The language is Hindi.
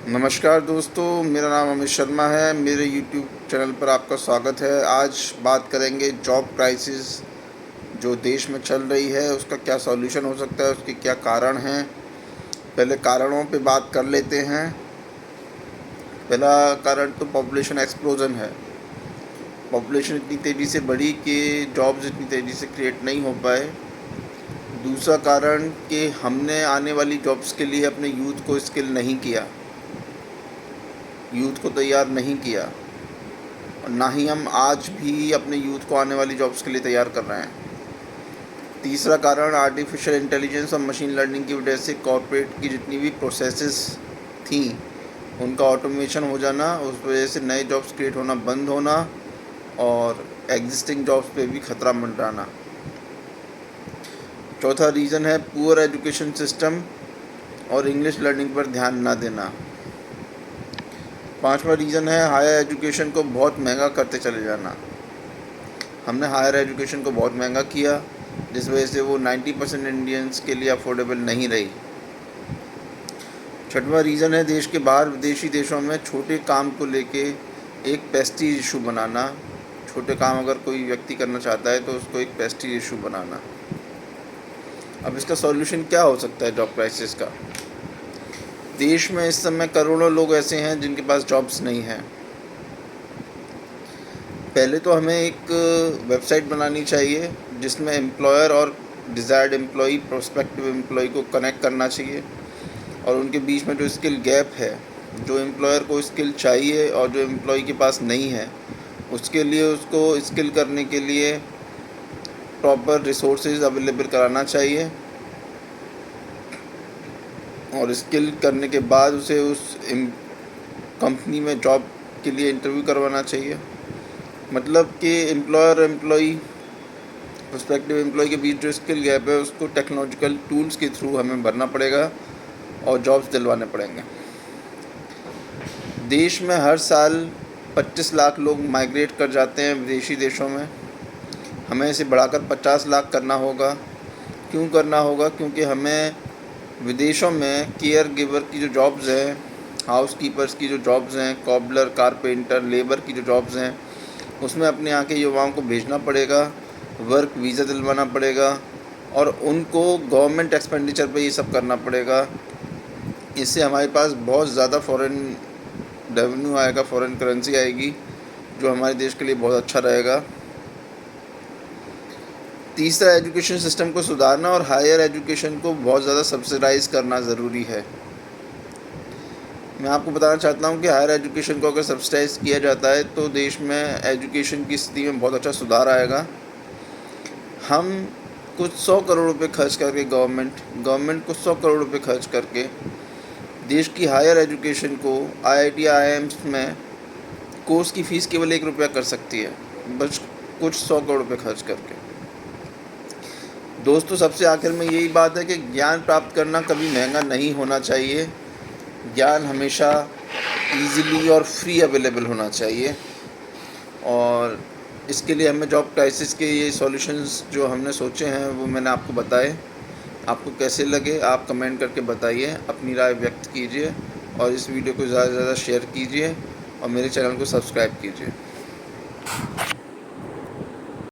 नमस्कार दोस्तों, मेरा नाम अमित शर्मा है। मेरे यूट्यूब चैनल पर आपका स्वागत है। आज बात करेंगे जॉब क्राइसिस जो देश में चल रही है, उसका क्या सॉल्यूशन हो सकता है, उसके क्या कारण हैं। पहले कारणों पे बात कर लेते हैं। पहला कारण तो पॉपुलेशन एक्सप्लोजन है। पॉपुलेशन इतनी तेज़ी से बढ़ी कि जॉब्स इतनी तेज़ी से क्रिएट नहीं हो पाए। दूसरा कारण कि हमने आने वाली जॉब्स के लिए अपने यूथ को स्किल नहीं किया, यूथ को तैयार नहीं किया, और ना ही हम आज भी अपने यूथ को आने वाली जॉब्स के लिए तैयार कर रहे हैं। तीसरा कारण आर्टिफिशियल इंटेलिजेंस और मशीन लर्निंग की वजह से कॉर्पोरेट की जितनी भी प्रोसेसेस थी उनका ऑटोमेशन हो जाना, उस वजह से नए जॉब्स क्रिएट होना बंद होना और एग्जिस्टिंग जॉब्स पे भी खतरा मंडराना। चौथा रीज़न है पुअर एजुकेशन सिस्टम और इंग्लिश लर्निंग पर ध्यान ना देना। पांचवा रीज़न है हायर एजुकेशन को बहुत महंगा करते चले जाना। हमने हायर एजुकेशन को बहुत महंगा किया, जिस वजह से वो 90% इंडियंस के लिए अफोर्डेबल नहीं रही। छठवां रीज़न है देश के बाहर विदेशी देशों में छोटे काम को लेके एक प्रेस्टीज इशू बनाना। छोटे काम अगर कोई व्यक्ति करना चाहता है तो उसको एक प्रेस्टीज इशू बनाना। अब इसका सॉल्यूशन क्या हो सकता है जॉब क्राइसिस का? देश में इस समय करोड़ों लोग ऐसे हैं जिनके पास जॉब्स नहीं हैं। पहले तो हमें एक वेबसाइट बनानी चाहिए जिसमें एम्प्लॉयर और डिज़ायर्ड एम्प्लॉई, प्रोस्पेक्टिव एम्प्लॉई को कनेक्ट करना चाहिए, और उनके बीच में जो स्किल गैप है, जो एम्प्लॉयर को स्किल चाहिए और जो एम्प्लॉई के पास नहीं है, उसके लिए उसको स्किल करने के लिए प्रॉपर रिसोर्सेज अवेलेबल कराना चाहिए, और स्किल करने के बाद उसे उस कंपनी में जॉब के लिए इंटरव्यू करवाना चाहिए। मतलब कि एम्प्लॉयर और एम्प्लॉई, प्रोस्पेक्टिव एम्प्लॉय के बीच जो स्किल गैप है उसको टेक्नोलॉजिकल टूल्स के थ्रू हमें भरना पड़ेगा और जॉब्स दिलवाने पड़ेंगे। देश में हर साल 25 लाख लोग माइग्रेट कर जाते हैं विदेशी देशों में। हमें इसे बढ़ाकर 50 लाख करना होगा। क्यों करना होगा? क्योंकि हमें विदेशों में केयर गिवर की जो जॉब्स हैं, हाउस कीपर्स की जो जॉब्स हैं, कॉबलर, कारपेंटर, लेबर की जो जॉब्स हैं, उसमें अपने यहाँ के युवाओं को भेजना पड़ेगा, वर्क वीज़ा दिलवाना पड़ेगा, और उनको गवर्नमेंट एक्सपेंडिचर पे ये सब करना पड़ेगा। इससे हमारे पास बहुत ज़्यादा फॉरेन रेवेन्यू आएगा, फॉरेन करेंसी आएगी, जो हमारे देश के लिए बहुत अच्छा रहेगा। तीसरा, एजुकेशन सिस्टम को सुधारना और हायर एजुकेशन को बहुत ज़्यादा सब्सिडाइज़ करना ज़रूरी है। मैं आपको बताना चाहता हूँ कि हायर एजुकेशन को अगर सब्सिडाइज़ किया जाता है तो देश में एजुकेशन की स्थिति में बहुत अच्छा सुधार आएगा। हम कुछ 100 करोड़ रुपए खर्च करके, गवर्नमेंट कुछ 100 करोड़ रुपए खर्च करके देश की हायर एजुकेशन को आईआईटी, आईआईएम्स में कोर्स की फ़ीस केवल 1 रुपया कर सकती है, बस कुछ 100 करोड़ रुपए खर्च करके। दोस्तों, सबसे आखिर में यही बात है कि ज्ञान प्राप्त करना कभी महंगा नहीं होना चाहिए। ज्ञान हमेशा ईज़िली और फ्री अवेलेबल होना चाहिए, और इसके लिए हमें जॉब क्राइसिस के ये सॉल्यूशंस जो हमने सोचे हैं वो मैंने आपको बताए। आपको कैसे लगे आप कमेंट करके बताइए, अपनी राय व्यक्त कीजिए, और इस वीडियो को ज़्यादा से ज़्यादा शेयर कीजिए और मेरे चैनल को सब्सक्राइब कीजिए।